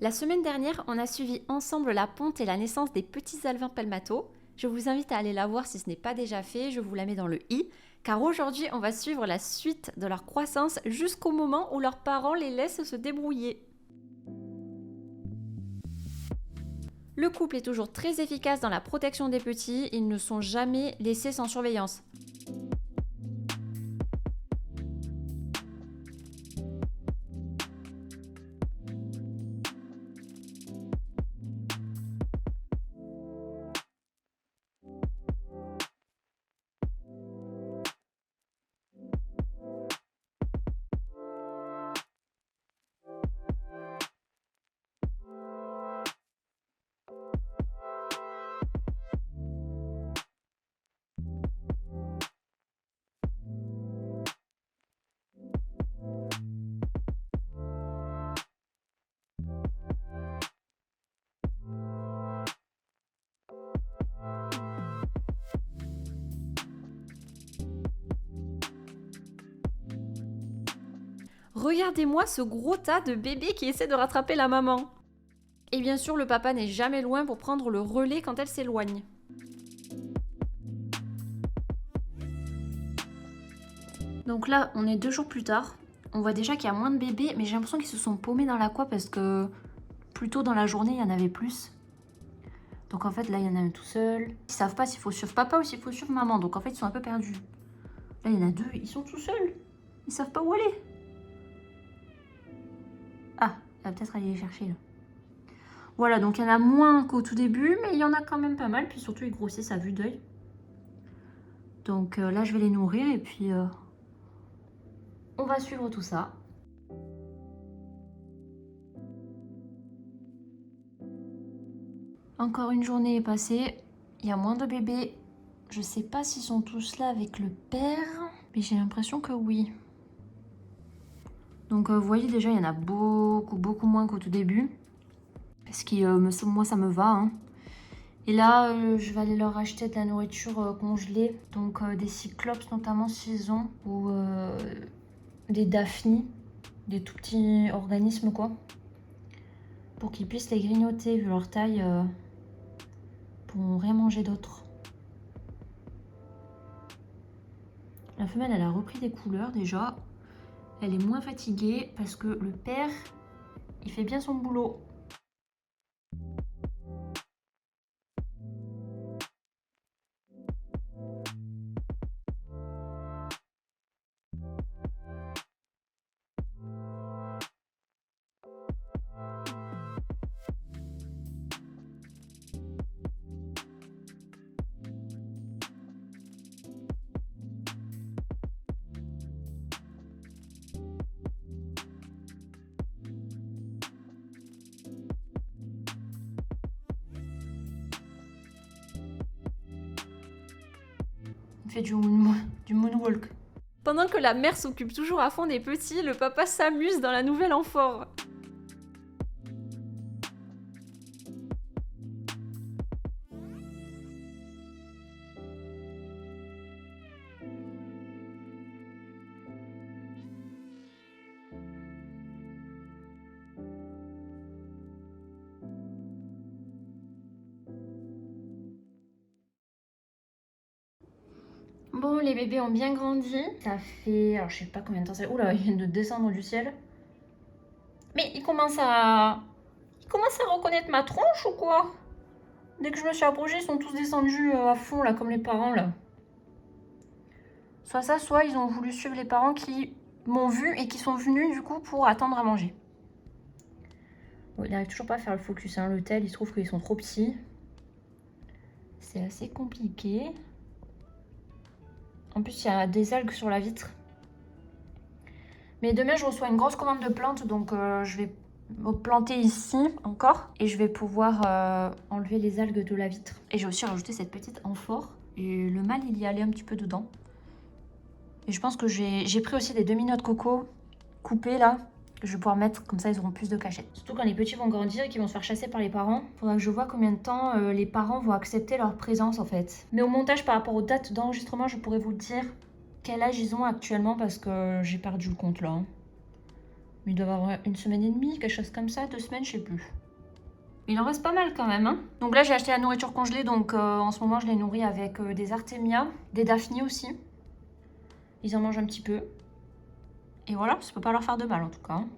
La semaine dernière, on a suivi ensemble la ponte et la naissance des petits alevins palmato. Je vous invite à aller la voir si ce n'est pas déjà fait, je vous la mets dans le i, car aujourd'hui on va suivre la suite de leur croissance jusqu'au moment où leurs parents les laissent se débrouiller. Le couple est toujours très efficace dans la protection des petits, ils ne sont jamais laissés sans surveillance. Regardez-moi ce gros tas de bébés qui essaient de rattraper la maman. Et bien sûr, le papa n'est jamais loin pour prendre le relais quand elle s'éloigne. Donc là, on est 2 jours plus tard. On voit déjà qu'il y a moins de bébés, mais j'ai l'impression qu'ils se sont paumés dans l'aqua parce que plus tôt dans la journée, il y en avait plus. Donc en fait, là, il y en a un tout seul. Ils savent pas s'il faut suivre papa ou s'il faut suivre maman. Donc en fait, ils sont un peu perdus. Là, il y en a 2, ils sont tout seuls. Ils savent pas où aller. Ah, elle va peut-être aller les chercher là. Voilà, donc il y en a moins qu'au tout début, mais il y en a quand même pas mal. Puis surtout, ils grossissent à vue d'œil. Donc là, je vais les nourrir et puis on va suivre tout ça. Encore une journée est passée. Il y a moins de bébés. Je sais pas s'ils sont tous là avec le père, mais j'ai l'impression que oui. Donc vous voyez déjà, il y en a beaucoup moins qu'au tout début. Ce qui, moi, ça me va. Hein. Et là, je vais aller leur acheter de la nourriture congelée. Donc des cyclopes notamment s'ils ont. Ou des daphnies. Des tout petits organismes quoi. Pour qu'ils puissent les grignoter vu leur taille. Pour rien manger d'autre. La femelle, elle a repris des couleurs déjà. Elle est moins fatiguée parce que le père, il fait bien son boulot. Il fait du moonwalk. Pendant que la mère s'occupe toujours à fond des petits, le papa s'amuse dans la nouvelle amphore. Bon, les bébés ont bien grandi. Ça fait... Alors, je sais pas combien de temps ça fait. Oula, ils viennent de descendre du ciel. Mais ils commencent à... Ils commencent à reconnaître ma tronche ou quoi? Dès que je me suis approchée, ils sont tous descendus à fond, là, comme les parents, là. Soit ça, soit ils ont voulu suivre les parents qui m'ont vu et qui sont venus, du coup, pour attendre à manger. Bon, il n'arrive toujours pas à faire le focus, hein. L'hôtel, il se trouve qu'ils sont trop petits. C'est assez compliqué. En plus, il y a des algues sur la vitre. Mais demain, je reçois une grosse commande de plantes, donc je vais planter ici encore. Et je vais pouvoir enlever les algues de la vitre. Et j'ai aussi rajouté cette petite amphore. Et le mâle, il y allait un petit peu dedans. Et je pense que j'ai pris aussi des demi-noix de coco coupées là. Que je vais pouvoir mettre, comme ça ils auront plus de cachette. Surtout quand les petits vont grandir et qu'ils vont se faire chasser par les parents. Faudra que je vois combien de temps les parents vont accepter leur présence en fait. Mais au montage par rapport aux dates d'enregistrement, je pourrais vous dire quel âge ils ont actuellement parce que j'ai perdu le compte là. Il doit avoir une semaine et demie, quelque chose comme ça, 2 semaines, je sais plus. Il en reste pas mal quand même. Hein. Donc là, j'ai acheté la nourriture congelée, donc en ce moment, je les nourris avec des Artemia, des Daphne aussi. Ils en mangent un petit peu. Et voilà, ça peut pas leur faire de mal en tout cas. Hein.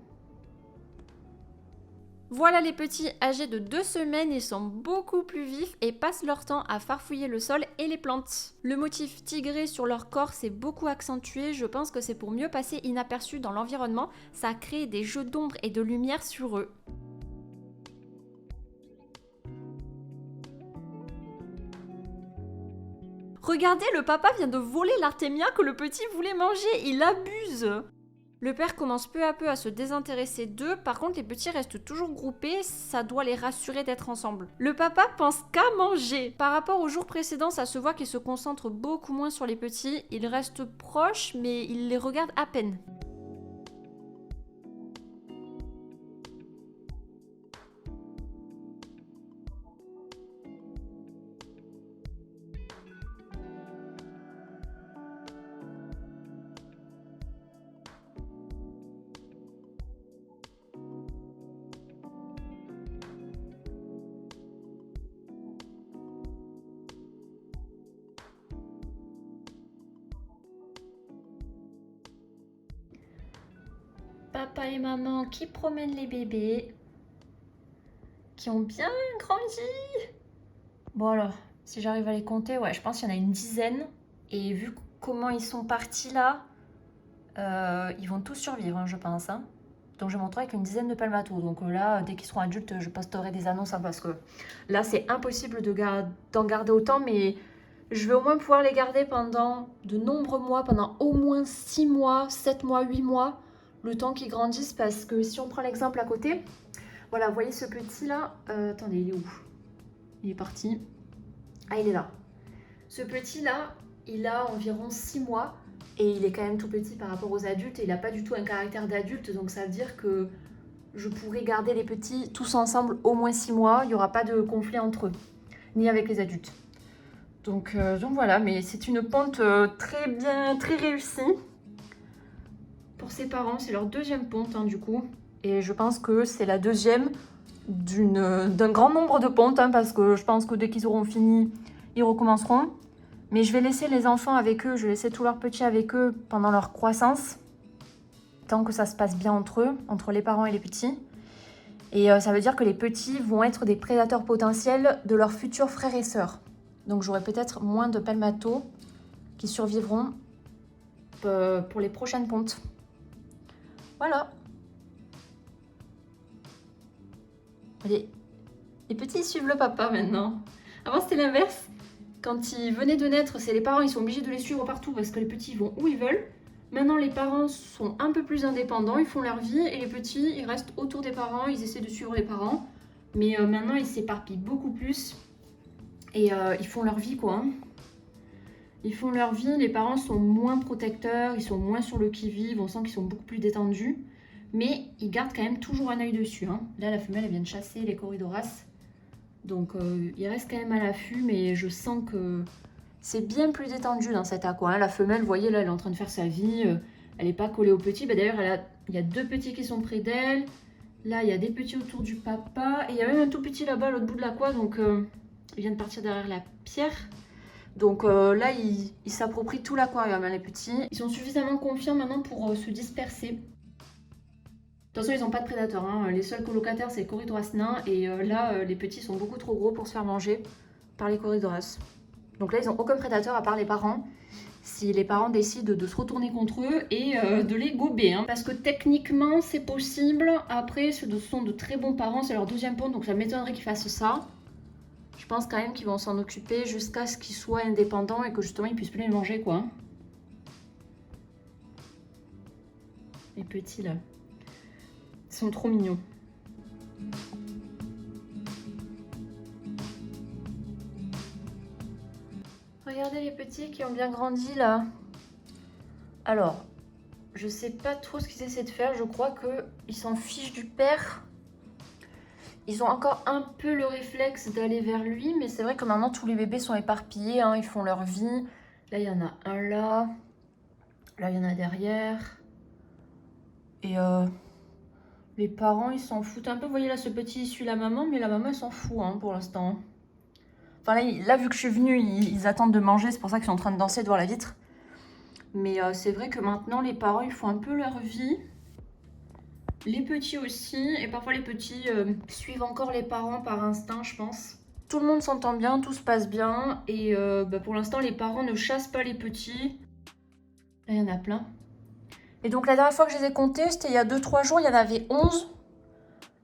Voilà les petits âgés de 2 semaines, ils sont beaucoup plus vifs et passent leur temps à farfouiller le sol et les plantes. Le motif tigré sur leur corps s'est beaucoup accentué, je pense que c'est pour mieux passer inaperçu dans l'environnement, ça crée des jeux d'ombre et de lumière sur eux. Regardez, le papa vient de voler l'artémia que le petit voulait manger, il abuse! Le père commence peu à peu à se désintéresser d'eux, par contre les petits restent toujours groupés, ça doit les rassurer d'être ensemble. Le papa pense qu'à manger. Par rapport au jour précédent, ça se voit qu'il se concentre beaucoup moins sur les petits, il reste proche mais il les regarde à peine. Papa et maman qui promènent les bébés, qui ont bien grandi. Bon alors, si j'arrive à les compter, ouais, je pense qu'il y en a une dizaine. Et vu comment ils sont partis là, ils vont tous survivre, hein, je pense. Hein. Donc je vais montrer avec une dizaine de palmatos. Donc là, dès qu'ils seront adultes, je posterai des annonces hein, parce que là, c'est impossible d'en garder autant. Mais je vais au moins pouvoir les garder pendant de nombreux mois, pendant au moins 6 mois, 7 mois, 8 mois, le temps qu'ils grandissent. Parce que si on prend l'exemple à côté, voilà, vous voyez ce petit là, attendez, il est où? Il est parti. Ah, il est là. Ce petit là, il a environ 6 mois. Et il est quand même tout petit par rapport aux adultes et il n'a pas du tout un caractère d'adulte. Donc ça veut dire que je pourrais garder les petits tous ensemble au moins 6 mois. Il n'y aura pas de conflit entre eux, ni avec les adultes. Donc voilà, mais c'est une ponte très bien, très réussie. Pour ses parents, c'est leur deuxième ponte hein, du coup. Et je pense que c'est la deuxième d'un grand nombre de pontes. Hein, parce que je pense que dès qu'ils auront fini, ils recommenceront. Mais je vais laisser les enfants avec eux, je vais laisser tous leurs petits avec eux pendant leur croissance. Tant que ça se passe bien entre eux, entre les parents et les petits. Et ça veut dire que les petits vont être des prédateurs potentiels de leurs futurs frères et sœurs. Donc j'aurai peut-être moins de palmatos qui survivront pour les prochaines pontes. Voilà. Les petits suivent le papa maintenant. Avant c'était l'inverse. Quand ils venaient de naître, c'est les parents, ils sont obligés de les suivre partout parce que les petits vont où ils veulent. Maintenant, les parents sont un peu plus indépendants, ils font leur vie et les petits, ils restent autour des parents, ils essaient de suivre les parents. Mais maintenant, ils s'éparpillent beaucoup plus et ils font leur vie, quoi. Hein. Ils font leur vie, les parents sont moins protecteurs, ils sont moins sur le qui-vive, on sent qu'ils sont beaucoup plus détendus. Mais ils gardent quand même toujours un œil dessus. Hein. Là, la femelle, elle vient de chasser les corydoras. Donc il reste quand même à l'affût, mais je sens que c'est bien plus détendu dans cet aqua. Hein. La femelle, vous voyez là, elle est en train de faire sa vie. Elle n'est pas collée au petit. Bah, d'ailleurs, il y a 2 petits qui sont près d'elle. Là, il y a des petits autour du papa. Et il y a même un tout petit là-bas, à l'autre bout de l'aqua. Donc il vient de partir derrière la pierre. Donc là, il s'approprie tout l'aquarium, hein, les petits. Ils sont suffisamment confiants maintenant pour se disperser. De toute façon, ils n'ont pas de prédateurs. Hein. Les seuls colocataires, c'est les corydoras nains. Et là, les petits sont beaucoup trop gros pour se faire manger par les corydoras. Donc là, ils n'ont aucun prédateur à part les parents. Si les parents décident de se retourner contre eux et de les gober. Hein. Parce que techniquement, c'est possible. Après, ce sont de très bons parents. C'est leur deuxième ponte, donc ça m'étonnerait qu'ils fassent ça. Je pense quand même qu'ils vont s'en occuper jusqu'à ce qu'ils soient indépendants et que justement, ils puissent plus les manger, quoi. Les petits, là. Ils sont trop mignons. Regardez les petits qui ont bien grandi là. Alors, je sais pas trop ce qu'ils essaient de faire. Je crois qu'ils s'en fichent du père. Ils ont encore un peu le réflexe d'aller vers lui. Mais c'est vrai que maintenant tous les bébés sont éparpillés. Hein, ils font leur vie. Là, il y en a un là. Là, il y en a derrière. Et Les parents, ils s'en foutent un peu. Vous voyez là, ce petit, il suit la maman, mais la maman, elle s'en fout hein, pour l'instant. Enfin là, vu que je suis venue, ils attendent de manger. C'est pour ça qu'ils sont en train de danser devant la vitre. Mais c'est vrai que maintenant, les parents, ils font un peu leur vie. Les petits aussi. Et parfois, les petits suivent encore les parents par instinct, je pense. Tout le monde s'entend bien, tout se passe bien. Et pour l'instant, les parents ne chassent pas les petits. Là, il y en a plein. Et donc, la dernière fois que je les ai comptés, c'était il y a 2-3 jours, il y en avait 11.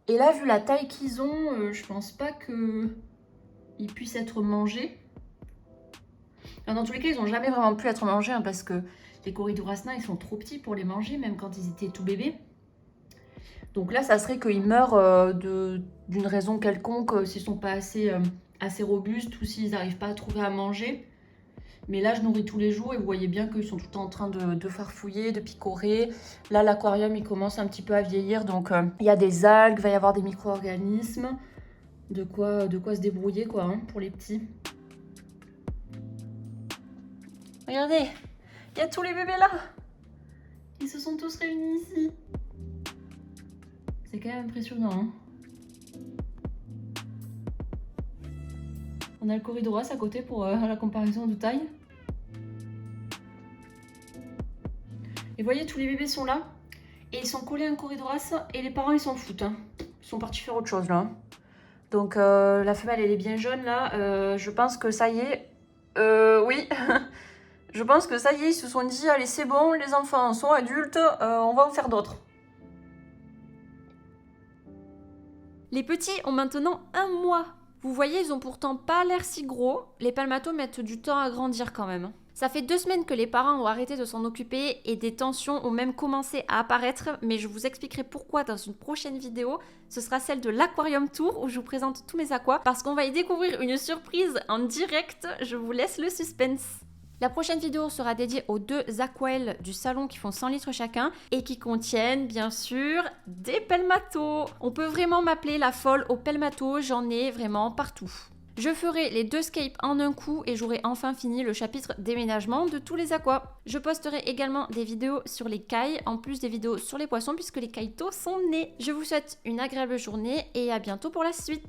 Et là, vu la taille qu'ils ont, je pense pas qu'ils puissent être mangés. Alors, dans tous les cas, ils n'ont jamais vraiment pu être mangés, hein, parce que les Corydoras, ils sont trop petits pour les manger, même quand ils étaient tout bébés. Donc là, ça serait qu'ils meurent d'une raison quelconque, s'ils sont pas assez robustes ou s'ils n'arrivent pas à trouver à manger. Mais là, je nourris tous les jours et vous voyez bien qu'ils sont tout le temps en train de farfouiller, de picorer. Là, l'aquarium, il commence un petit peu à vieillir. Donc, il y a des algues, il va y avoir des micro-organismes. De quoi se débrouiller, quoi, hein, pour les petits. Regardez, il y a tous les bébés là. Ils se sont tous réunis ici. C'est quand même impressionnant, hein. On a le Corydoras à côté pour la comparaison de taille. Et vous voyez, tous les bébés sont là. Et ils sont collés à un Corydoras. Et les parents, ils s'en foutent, hein. Ils sont partis faire autre chose, là. Donc, la femelle, elle est bien jaune, là. Je pense que ça y est. Oui. Je pense que ça y est, ils se sont dit, allez, c'est bon, les enfants sont adultes. On va en faire d'autres. Les petits ont maintenant 1 mois. Vous voyez, ils ont pourtant pas l'air si gros. Les palmatos mettent du temps à grandir quand même. Ça fait 2 semaines que les parents ont arrêté de s'en occuper et des tensions ont même commencé à apparaître, mais je vous expliquerai pourquoi dans une prochaine vidéo. Ce sera celle de l'aquarium tour où je vous présente tous mes aquas parce qu'on va y découvrir une surprise en direct. Je vous laisse le suspense. La prochaine vidéo sera dédiée aux 2 aquaels du salon qui font 100 litres chacun et qui contiennent bien sûr des pelmatos. On peut vraiment m'appeler la folle aux pelmatos, j'en ai vraiment partout. Je ferai les 2 scapes en un coup et j'aurai enfin fini le chapitre déménagement de tous les aquas. Je posterai également des vidéos sur les cailles en plus des vidéos sur les poissons puisque les caïtos sont nés. Je vous souhaite une agréable journée et à bientôt pour la suite.